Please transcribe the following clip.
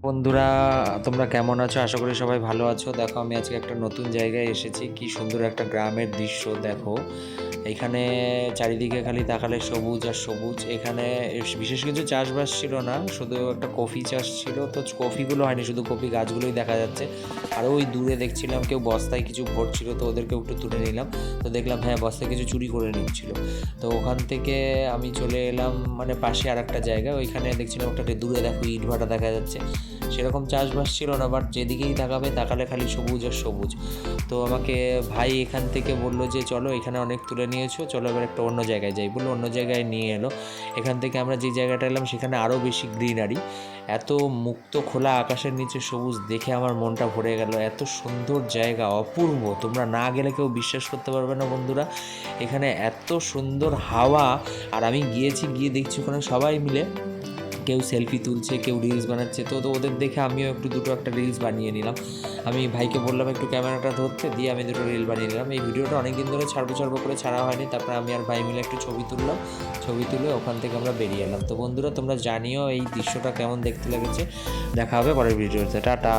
বন্ধুরা, তোমরা কেমন আছো? আশা করি সবাই ভালো আছো। দেখো, আমি আজকে একটা নতুন জায়গায় এসেছি। কি সুন্দর একটা গ্রামের দৃশ্য দেখো। এখানে চারিদিকে খালি তাকালে সবুজ আর সবুজ। এখানে বিশেষ কিছু চাষবাস ছিল না, শুধু একটা কফি চাষ ছিল। তো কফিগুলো হয়নি, শুধু কফি গাছগুলোই দেখা যাচ্ছে। আর ওই দূরে দেখছিলাম কেউ বস্তায় কিছু ভরছিল, তো ওদেরকেও একটু তুলে নিলাম। তো দেখলাম হ্যাঁ, বস্তায় কিছু চুরি করে নিচ্ছিল। তো ওখান থেকে আমি চলে এলাম মানে পাশে আর একটা জায়গা, ওইখানে দেখছিলাম একটা দূরে দেখো ইটভাটা দেখা যাচ্ছে। সেরকম চাষবাস ছিল না, বাট যেদিকেই তাকালে খালি সবুজ আর সবুজ। তো আমাকে ভাই এখান থেকে বললো যে চলো, এখানে অনেক তুলে নিয়েছো, চলো এবার একটা অন্য জায়গায় যাই। বললো অন্য জায়গায় নিয়ে এলো। এখান থেকে আমরা যে জায়গাটা এলাম সেখানে আরও বেশি গ্রিনারি। এত মুক্ত খোলা আকাশের নিচে সবুজ দেখে আমার মনটা ভরে গেল। এত সুন্দর জায়গা, অপূর্ব। তোমরা না গেলে কেউ বিশ্বাস করতে পারবে না বন্ধুরা, এখানে এত সুন্দর হাওয়া। আর আমি গিয়েছি, গিয়ে দেখছি ওখানে সবাই মিলে কেউ সেলফি তুলছে, কেউ রিলস বানাচ্ছে। তো ওদের দেখে আমিও দুটো একটা রিলস বানিয়ে নিলাম। আমি ভাইকে বললাম একটু ক্যামেরাটা ধরতে, দিয়ে আমি দুটো রিল বানিয়ে নিলাম। এই ভিডিওটা অনেক দিন ধরে ছাড়বো করে ছাড়া হয়নি। তারপরে আমি আর ভাই মিলে একটু ছবি তুললাম। ছবি তুলে ওখান থেকে আমরা বেরিয়ে এলাম। তো বন্ধুরা, তোমরা জানিও এই দৃশ্যটা কেমন দেখতে লেগেছে। দেখা হবে পরের ভিডিওতে। টাটা।